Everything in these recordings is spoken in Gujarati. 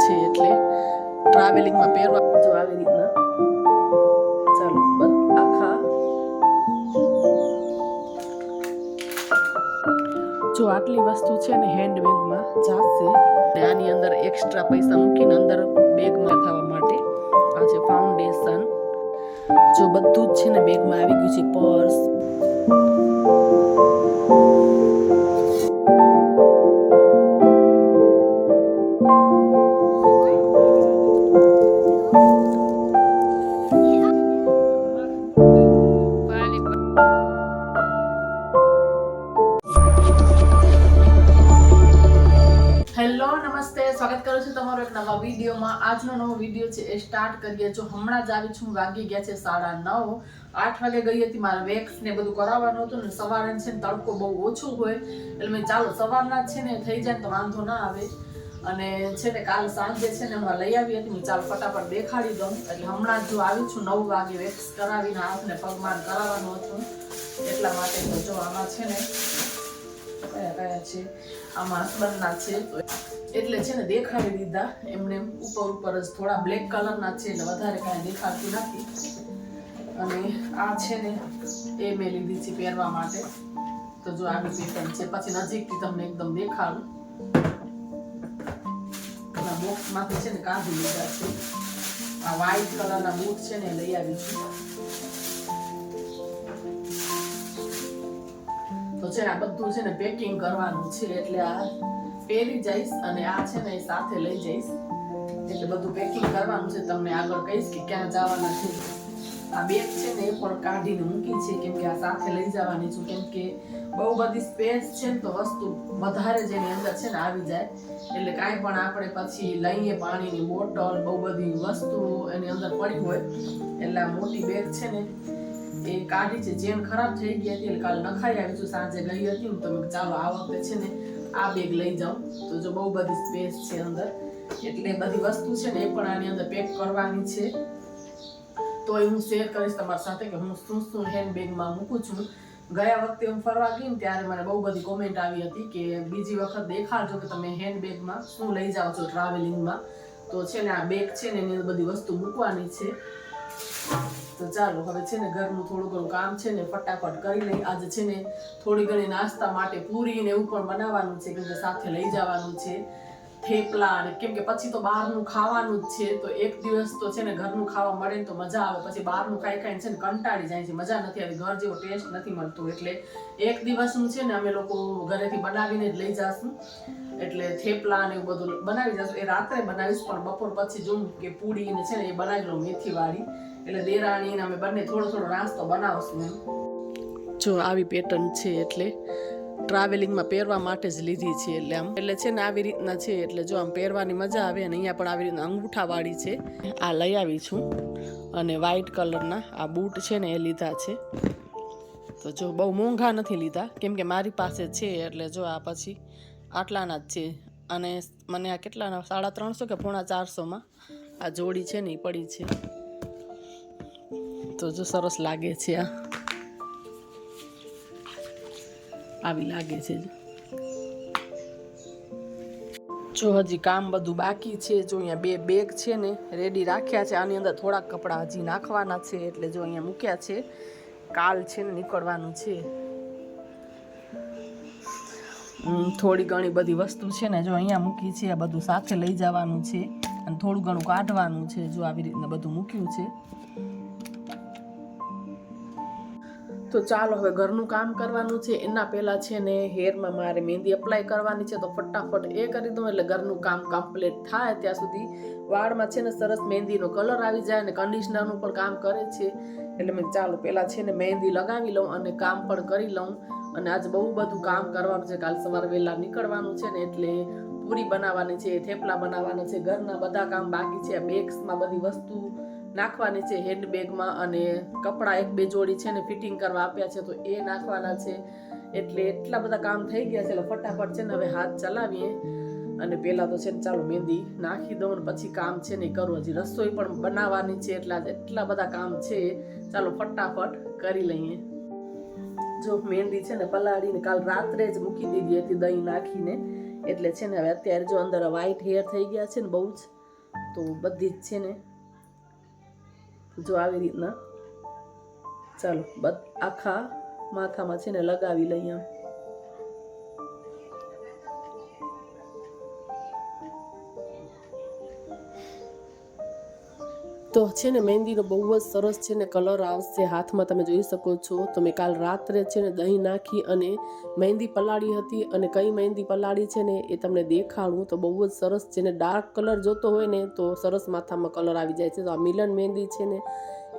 છે એટલે ટ્રાવેલિંગમાં પહેરવા જો આવી રીતના ચાલો આખા જો આટલી વસ્તુ છે ને હેન્ડ બેગમાં જાશે આની અંદર એક્સ્ટ્રા પૈસા મૂકીને અંદર બેગમાં થવા માટે આ છે ફાઉન્ડેશન જો બધું જ છે ને બેગમાં આવી ગયું છે પર્સ હેલો નમસ્તે સ્વાગત કરું છું તમારો એક નવા વિડીયોમાં આજનો નવો વિડીયો છે એ સ્ટાર્ટ કરીએ જો હમણાં જ આવી છું વાગી ગયા છે 9:30 8 વાગે ગઈ હતી મારે વેક્સ ને બધું કરાવવાનું હતું ને સવારે છે ને તડકો બહુ ઓછું હોય એટલે મેં ચાલો સવારના છે ને થઈ જાય તો વાંધો ના આવે અને છે ને કાલ સાંજે છે ને હમણાં લઈ આવી હતી મેં ચાલો ફટાફટ દેખાડી દઉં એટલે હમણાં જો આવી છું 9 વાગે વેક્સ કરાવીને હાથને પગમાં કરાવવાનું હતું એટલા માટે તો જો આમાં છે ને કયા છે આમાં હસબન્ડના છે એટલે છે ને દેખાડી દીધા એમને ઉપર જ થોડા બ્લેક કલરના છે એટલે વધારે કાંઈ દેખાડતું નથી અને આ છે ને એ મેં લીધી છે પહેરવા માટે તો જો આવી પેટર્ન છે પછી નજીકથી તમને એકદમ દેખાડું બોક્સમાંથી છે ને કાઢી લીધા છે આ વ્હાઈટ કલરના બૂટ છે ને લઈ આવી છું તો છે આ બધું છે ને પેકિંગ કરવાનું છે એટલે આ પહેરી જઈશ અને આ છે ને એ સાથે લઈ જઈશ એટલે બધું પેકિંગ કરવાનું છે તમને આગળ કહીશ કે ક્યાં જવાના છે આ બેગ છે ને એ પણ કાઢીને મૂકી છે કેમ કે આ સાથે લઈ જવાની છું કેમ કે બહુ બધી સ્પેસ છે ને તો વસ્તુ વધારે જેની અંદર છે ને આવી જાય એટલે કાંઈ પણ આપણે પછી લઈએ પાણીની બોટલ બહુ બધી વસ્તુ એની અંદર પડી હોય એટલે આ મોટી બેગ છે ને એ કાઢી છે ચેન ખરાબ થઈ ગઈ હતી એટલે કાલે નખાઈ આવી છું સાંજે ગઈ હતી ને તમે ચાલો આ વખતે છે ને આ બેગ લઈ જાઉં તો જો બહુ બધી સ્પેસ છે અંદર એટલે બધી વસ્તુ છે ને એ પણ આની અંદર પેક કરવાની છે તો હું શેર કરીશ તમારી સાથે કે હું શું હેન્ડ બેગમાં મૂકું છું ગયા વખતે હું ફરવા ગઈ ને ત્યારે મને બહુ બધી કોમેન્ટ આવી હતી કે બીજી વખત દેખાડજો કે તમે હેન્ડ બેગમાં શું લઈ જાઓ છો ટ્રાવેલિંગમાં તો છે ને આ બેગ છે ને એની બધી વસ્તુ મૂકવાની છે તો ચાલો હવે છે ને ઘરનું થોડું ઘણું કામ છે ને ફટાફટ કરી લઈ આજે છે ને થોડી ઘણી નાસ્તા માટે પૂરી ને એવું પણ બનાવવાનું છે કેમ કે સાથે લઈ જવાનું છે થેપલા ને કેમ કે પછી તો બહારનું ખાવાનું જ છે તો એક દિવસ તો છે ને ઘરનું ખાવા મળે ને તો મજા આવે પછી બહારનું ખાઈ ખાઈને છે ને કંટાળી જાય છે મજા નથી આવતી ઘર જેવો ટેસ્ટ નથી મળતો એટલે એક દિવસનું છે ને અમે લોકો ઘરેથી બનાવીને જ લઈ જશું એટલે થેપલા ને એવું બધું બનાવી જશું એ રાત્રે બનાવીશ પણ બપોર પછી જોઉં કે પૂરી ને છે ને એ બનાવી લઉં મેથી વાળી એટલે દેરાણી અમે બંને થોડો થોડો નાસ્તો બનાવશું જો આવી પેટર્ન છે એટલે ટ્રાવેલિંગમાં પહેરવા માટે જ લીધી છે એટલે આમ એટલે છે ને આવી રીતના છે એટલે જો આમ પહેરવાની મજા આવે અને અહીંયા પણ આવી રીતના અંગૂઠાવાળી છે આ લઈ આવી છું અને વ્હાઈટ કલરના આ બૂટ છે ને એ લીધા છે તો જો બહુ મોંઘા નથી લીધા કેમ કે મારી પાસે છે એટલે જો આ પછી આટલાના જ છે અને મને આ કેટલાના 350 કે 450 આ જોડી છે ને એ પડી છે તો જો સરસ લાગે છે આ આવી લાગે છે જો હજી કામ બધું બાકી છે જો અહીંયા બે બેગ છે ને રેડી રાખ્યા છે આની અંદર થોડાક કપડાં હજી નાખવાના છે એટલે જો અહીંયા મૂક્યા છે કાલ છે ને નીકળવાનું છે થોડી ઘણી બધી વસ્તુ છે ને જો અહીંયા મૂકી છે આ બધું સાથે લઈ જવાનું છે અને થોડું ઘણું કાઢવાનું છે જો આવી રીતના બધું મૂક્યું છે તો ચાલો હવે ઘરનું કામ કરવાનું છે એના પહેલાં છે ને હેરમાં મારે મહેંદી એપ્લાય કરવાની છે તો ફટાફટ એ કરી દઉં એટલે ઘરનું કામ કમ્પ્લીટ થાય ત્યાં સુધી વાળમાં છે ને સરસ મહેંદીનો કલર આવી જાય અને કન્ડિશનરનું પણ કામ કરે છે એટલે મેં ચાલો પહેલાં છે ને મહેંદી લગાવી લઉં અને કામ પણ કરી લઉં અને આજ બહુ બધું કામ કરવાનું છે કાલ સવારે વહેલા નીકળવાનું છે ને એટલે પૂરી બનાવવાની છે થેપલા બનાવવાના છે ઘરના બધા કામ બાકી છે બેગ્સમાં બધી વસ્તુ નાખવાની છે હેન્ડ બેગમાં અને કપડાં 1-2 જોડી છે ને ફિટિંગ કરવા આપ્યા છે તો એ નાખવાના છે એટલે એટલા બધા કામ થઈ ગયા છે એટલે ફટાફટ છે ને હવે હાથ ચલાવીએ અને પહેલાં તો છે ને ચાલો મહેંદી નાખી દઉં ને પછી કામ છે ને કરું હજી રસોઈ પણ બનાવવાની છે એટલા બધા કામ છે ચાલો ફટાફટ કરી લઈએ જો મહેંદી છે ને પલાળીને કાલ રાત્રે જ મૂકી દીધી હતી દહીં નાખીને એટલે છે ને હવે અત્યારે જો અંદર વ્હાઈટ હેર થઈ ગયા છે ને બહુ જ, તો બધી જ છે ને જો આવી રીતના ચાલો આખા માથામાં છે ને લગાવી લઈએ. તો છે ને મહેંદીનો બહુ જ સરસ છે ને કલર આવશે હાથમાં, તમે જોઈ શકો છો. તો મેં કાલ રાત્રે છે ને દહીં નાખી અને મહેંદી પલાળી હતી, અને કઈ મહેંદી પલાળી છે ને એ તમને દેખાડું. તો બહુ જ સરસ છે ને, ડાર્ક કલર જોતો હોય ને તો સરસ માથામાં કલર આવી જાય છે. તો આ મિલન મહેંદી છે ને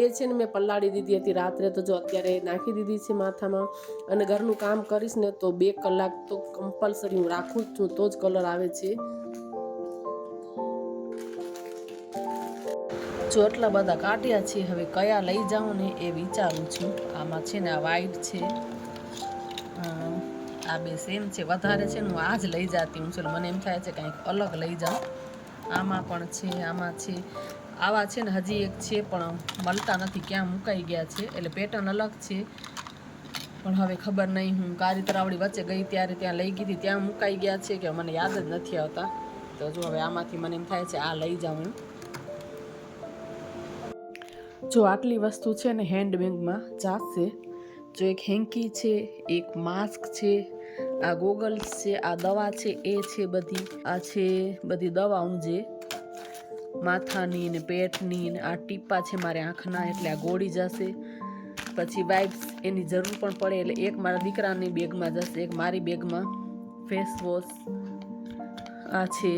એ છે ને મેં પલાળી દીધી હતી રાત્રે, તો જો અત્યારે નાખી દીધી છે માથામાં. અને ઘરનું કામ કરીશ ને તો 2 કલાક તો કમ્પલસરી હું રાખું જ છું, તો જ કલર આવે છે. જો એટલા બધા કાઢ્યા છે, હવે કયા લઈ જાઉં ને એ વિચારું છું. આમાં છે ને આ વ્હાઈટ છે, આ બે સેમ છે, વધારે છે ને હું આ જ લઈ જતી હું. ચલો મને એમ થાય છે કંઈક અલગ લઈ જાઉં. આમાં પણ છે, આમાં છે, આવા છે ને હજી એક છે પણ મળતા નથી, ક્યાં મુકાઈ ગયા છે. એટલે પેટર્ન અલગ છે પણ હવે ખબર નહીં, હું કારી તરાવડી વચ્ચે ગઈ ત્યારે ત્યાં લઈ ગઈ હતી, ત્યાં મુકાઈ ગયા છે કે મને યાદ જ નથી આવતા. તો જો હવે આમાંથી મને એમ થાય છે આ લઈ જાઉં એમ. જો આટલી વસ્તુ છે ને હેન્ડબેગમાં જાશે. જો એક હેન્કી છે, એક માસ્ક છે, આ ગોગલ્સ છે, આ દવા છે એ છે બધી, આ છે બધી દવાઓ જે માથાની ને પેટની ને, આ ટીપા છે મારે આંખના એટલે આ ગોળી જશે. પછી વાઇપ્સ એની જરૂર પણ પડે એટલે એક મારા દીકરાની બેગમાં જશે, એક મારી બેગમાં. ફેસ વોશ, આ છે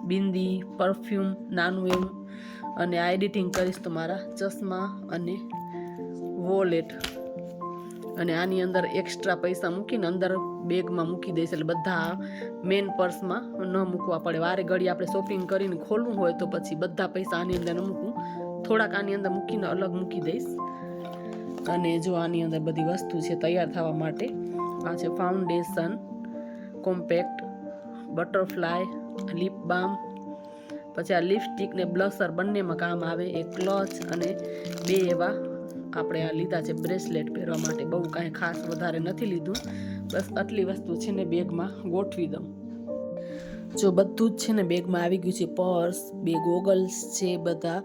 બિંદી, પરફ્યુમ નાનું એવું, અને આ એડિટિંગ કરીશ તો મારા ચશ્મા અને વોલેટ. અને આની અંદર એક્સ્ટ્રા પૈસા મૂકીને અંદર બેગમાં મૂકી દઈશ, એટલે બધા મેન પર્સમાં ન મૂકવા પડે. વારે ઘડી આપણે શોપિંગ કરીને ખોલવું હોય તો પછી બધા પૈસા આની અંદર ન મૂકું, થોડાક આની અંદર મૂકીને અલગ મૂકી દઈશ. અને જો આની અંદર બધી વસ્તુ છે તૈયાર થવા માટે. આ છે ફાઉન્ડેશન, કોમ્પેક્ટ, બટરફ્લાય, લિપ બામ, પછી આ લિપસ્ટિક ને બ્લશર બંનેમાં કામ આવે. એક ક્લચ અને 2 એવા આપણે આ લીધા છે બ્રેસલેટ પહેરવા માટે. બહુ કાંઈ ખાસ વધારે નથી લીધું, બસ આટલી વસ્તુ છે ને બેગમાં ગોઠવી દઉં. જો બધું જ છે ને બેગમાં આવી ગયું છે. પર્સ, 2 ગોગલ્સ છે બધા,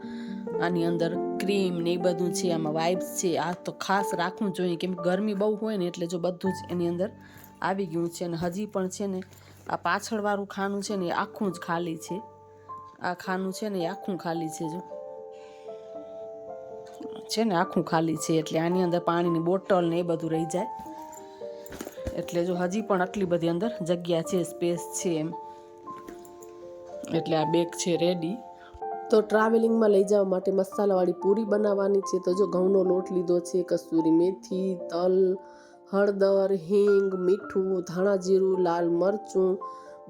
આની અંદર ક્રીમ ને એ બધું છે, આમાં વાઇપ્સ છે. આ તો ખાસ રાખવું જોઈએ કેમ કે ગરમી બહુ હોય ને, એટલે જો બધું જ એની અંદર આવી ગયું છે. અને હજી પણ છે ને આ પાછળવાળું ખાનું છે ને એ આખું જ ખાલી છે. આ ખાનું છે ને એ આખું ખાલી છે, જો છે ને આખું ખાલી છે. એટલે આની અંદર પાણીની બોટલ ને એ બધું રહી જાય. એટલે જો હજી પણ આટલી બધી અંદર જગ્યા છે, સ્પેસ છે એમ. એટલે આ બેગ છે રેડી. તો ટ્રાવેલિંગમાં લઈ જવા માટે મસાલાવાળી પૂરી બનાવવાની છે. તો જો ઘઉંનો લોટ લીધો છે, કસૂરી મેથી, તલ, હળદર, હિંગ, મીઠું, ધાણા જીરું, લાલ મરચું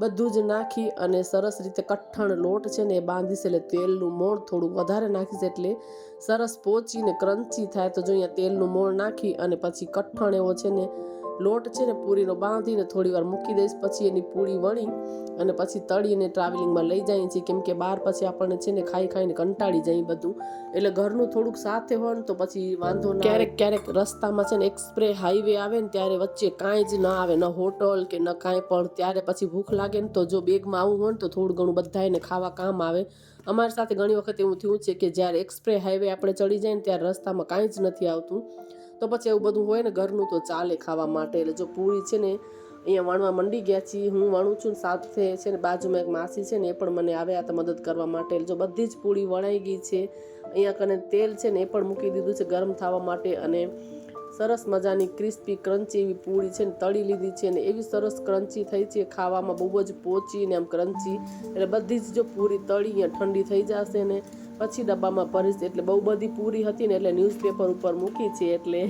બધું જ નાખી અને સરસ રીતે કઠણ લોટ છે ને એ બાંધીશ. એટલે તેલનું મોણ થોડું વધારે નાખીશ એટલે સરસ પોચીને ક્રન્ચી થાય. તો જો અહીંયા તેલનું મોણ નાખી અને પછી કઠણ એવો છે ને લોટ છે ને પૂરીનો બાંધીને થોડી વાર મૂકી દઈશ. પછી એની પૂરી વણી અને પછી તળીને ટ્રાવેલિંગમાં લઈ જાય છે, કેમ કે બહાર પછી આપણને છે ને ખાઈ ખાઈને કંટાળી જાય બધું. એટલે ઘરનું થોડુંક સાથે હોય ને તો પછી વાંધો ના. ક્યારેક રસ્તામાં છે ને એક્સપ્રે હાઈવે આવે ને ત્યારે વચ્ચે કાંઈ જ ના આવે, ન હોટલ કે ન કાંઈ પણ, ત્યારે પછી ભૂખ લાગે ને તો જો બેગમાં આવું હોય ને તો થોડું ઘણું બધાને ખાવા કામ આવે. અમારી સાથે ઘણી વખત એવું થયું છે કે જ્યારે એક્સપ્રે હાઈવે આપણે ચડી જાય ને ત્યારે રસ્તામાં કાંઈ જ નથી આવતું, તો પછી એવું બધું હોય ને ઘરનું તો ચાલે ખાવા માટે. એટલે જો પૂરી છે ને અહીંયા વણવા મંડી ગયા છીએ, હું વણું છું, સાથે છે ને બાજુમાં એક માસી છે ને એ પણ મને આવ્યા હતા મદદ કરવા માટે. જો બધી જ પૂરી વણાઈ ગઈ છે. અહીંયા કને તેલ છે ને એ પણ મૂકી દીધું છે ગરમ થવા માટે. અને સરસ મજાની ક્રિસ્પી ક્રન્ચી એવી પૂરી છે ને તળી લીધી છે, ને એવી સરસ ક્રન્ચી થઈ છે, ખાવામાં બહુ જ પોચી ને આમ ક્રન્ચી. એટલે બધી જ જો પૂરી તળી અહીંયા ઠંડી થઈ જશે ને પછી ડબ્બામાં ભરીશ. એટલે બહુ બધી પૂરી હતી ને એટલે ન્યૂઝપેપર ઉપર મૂકી છે. એટલે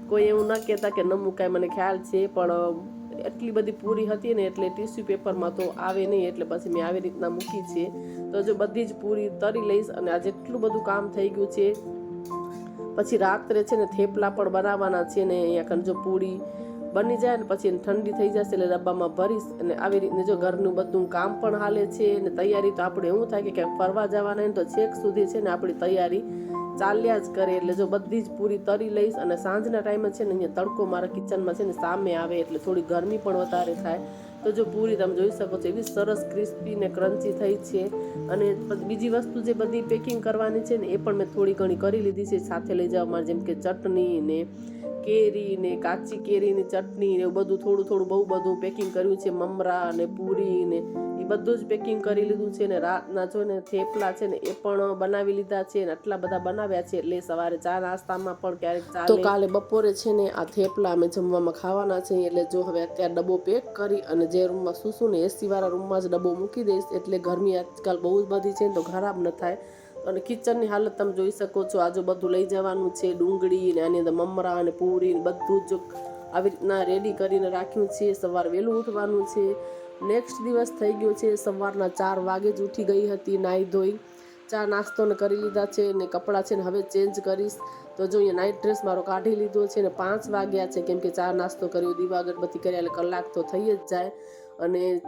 કોઈ એવું ન કહેતા કે ન મુકાય, મને ખ્યાલ છે, પણ એટલી બધી પૂરી હતી ને એટલે ટીશ્યુ પેપરમાં તો આવે નહીં, એટલે પછી મેં આવી રીતના મૂકી છે. તો જો બધી જ પૂરી તરી લઈશ. અને આ જેટલું બધું કામ થઈ ગયું છે, પછી રાત્રે છે ને થેપલા પણ બનાવવાના છે ને અહીંયા કન જો પૂરી બની જાય ને પછી ઠંડી થઈ જશે એટલે ડબ્બામાં ભરીશ. અને આવી રીતે જો ઘરનું બધું કામ પણ હાલે છે ને તૈયારી તો આપણે એવું થાય કે ક્યાંક ફરવા જવાના તો છેક સુધી છે ને આપણી તૈયારી ચાલ્યા જ કરે. એટલે જો બધી જ પૂરી તરી લઈશ. અને સાંજના ટાઈમે છે ને અહીંયા તડકો મારા કિચનમાં છે ને સામે આવે એટલે થોડી ગરમી પણ વધારે થાય. તો જો પૂરી તમે જોઈ શકો છો એવી સરસ ક્રિસ્પી ને ક્રન્ચી થઈ છે. અને બીજી વસ્તુ જે બધી પેકિંગ કરવાની છે ને એ પણ મેં થોડી ઘણી કરી લીધી છે સાથે લઈ જવા માટે, જેમ કે ચટણી ને કેરી ને કાચી કેરીની ચટણી ને એવું બધું થોડું થોડું બહુ બધું પેકિંગ કર્યું છે. મમરા ને પૂરી ને એ બધું જ પેકિંગ કરી લીધું છે. ને રાતના જો ને થેપલા છે ને એ પણ બનાવી લીધા છે. ને આટલા બધા બનાવ્યા છે એટલે સવારે ચા નાસ્તામાં પણ ક્યારેક ચાલે. તો કાલે બપોરે છે ને આ થેપલા અમે જમવામાં ખાવાના છે. એટલે જો હવે અત્યારે ડબ્બો પેક કરી અને જે રૂમમાં સૂશું ને એસી વાળા રૂમમાં જ ડબ્બો મૂકી દઈશ, એટલે ગરમી આજકાલ બહુ જ બધી છે ને તો ખરાબ ન થાય. અને કિચનની હાલત તમે જોઈ શકો છો. આજુ બધું લઈ જવાનું છે, ડુંગળી ને આની અંદર મમરા અને પૂરી બધું જ આવી રીતના રેડી કરીને રાખ્યું છે. સવાર વહેલું ઉઠવાનું છે. નેક્સ્ટ દિવસ થઈ ગયો છે. સવારના 4 વાગે જ ઉઠી ગઈ હતી, નાહી ધોઈ ચા નાસ્તો ને કરી લીધા છે. ને કપડાં છે ને હવે ચેન્જ કરીશ. તો જો અહીંયા નાઇટ ડ્રેસ મારો કાઢી લીધો છે ને 5 વાગ્યા છે, કેમ કે ચા નાસ્તો કર્યો, દીવા અગરબત્તી કર્યા એટલે કલાક તો થઈ જ જાય. અને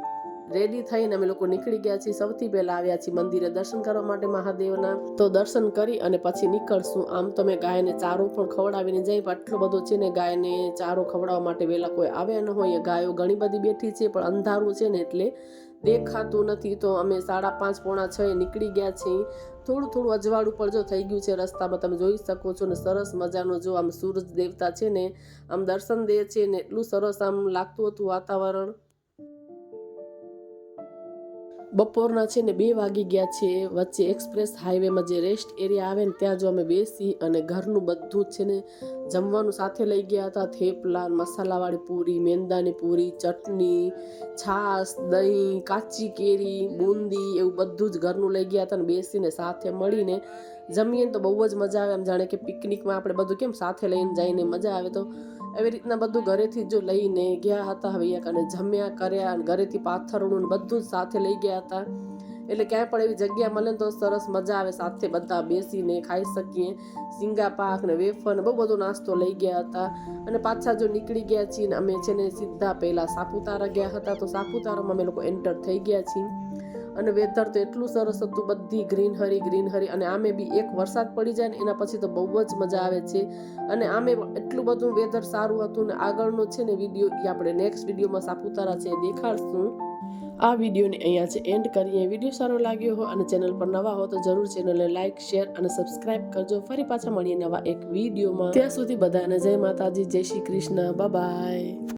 રેડી થઈને અમે લોકો નીકળી ગયા છીએ. સૌથી પહેલા આવ્યા છીએ મંદિરે દર્શન કરવા માટે મહાદેવના. તો દર્શન કરી અને પછી નીકળશું. આમ તો મેં ગાયને ચારો પણ ખવડાવીને જાય, પણ આટલો બધો છે ને ગાયને ચારો ખવડાવવા માટે વહેલા કોઈ આવ્યા ન હોય. ગાયો ઘણી બધી બેઠી છે પણ અંધારું છે ને એટલે દેખાતું નથી. તો અમે 5:30 પોણા 6 નીકળી ગયા છીએ. થોડું થોડું અજવાળું પણ જો થઈ ગયું છે રસ્તામાં, તમે જોઈ શકો છો. ને સરસ મજાનો જો આમ સૂરજ દેવતા છે ને આમ દર્શન દે છે ને એટલું સરસ આમ લાગતું હતું વાતાવરણ. બપોરના છે ને 2 વાગી ગયા છે. વચ્ચે એક્સપ્રેસ હાઈવેમાં જે રેસ્ટ એરિયા આવે ને ત્યાં જો અમે બેસી અને ઘરનું બધું જ છે ને જમવાનું સાથે લઈ ગયા હતા. થેપલા, મસાલાવાળી પૂરી, મેંદાની પૂરી, ચટણી, છાશ, દહીં, કાચી કેરી, બુંદી એવું બધું જ ઘરનું લઈ ગયા હતા. ને બેસીને સાથે મળીને જમીએ તો બહુ જ મજા આવે. એમ જાણે કે પિકનિકમાં આપણે બધું કેમ સાથે લઈને જઈને મજા આવે, તો એવી રીતના બધું ઘરેથી જો લઈને ગયા હતા. હવે અને જમ્યા કર્યા અને ઘરેથી પાથરણું બધું જ સાથે લઈ ગયા હતા. એટલે ક્યાંય પણ એવી જગ્યા મળે તો સરસ મજા આવે, સાથે બધા બેસીને ખાઈ શકીએ. ઝીંગા પાક ને વેફર ને બહુ બધો નાસ્તો લઈ ગયા હતા. અને પાછા જો નીકળી ગયા છીએ. અમે છે ને સીધા પહેલા સાપુતારા ગયા હતા. તો સાપુતારામાં અમે લોકો એન્ટર થઈ ગયા છીએ. અને વેધર તો એટલું સરસ હતું, બધી ગ્રીનહરી. અને આમે બી એક વરસાદ પડી જાય ને એના પછી તો બહુ જ મજા આવે છે. અને આમે એટલું બધું વેધર સારું હતું. ને આગળનો છે ને વિડીયો એ આપણે નેક્સ્ટ વિડીયોમાં સાપુતારા છે દેખાડશું. આ વિડીયોને અહીંયા છે એન્ડ કરીએ. વિડીયો સારો લાગ્યો હોય અને ચેનલ પર નવા હો તો જરૂર ચેનલને લાઇક, શેર અને સબસ્ક્રાઇબ કરજો. ફરી પાછા મળીએ નવા એક વિડીયોમાં. ત્યાં સુધી બધાને જય માતાજી, જય શ્રી કૃષ્ણ, બાય બાય.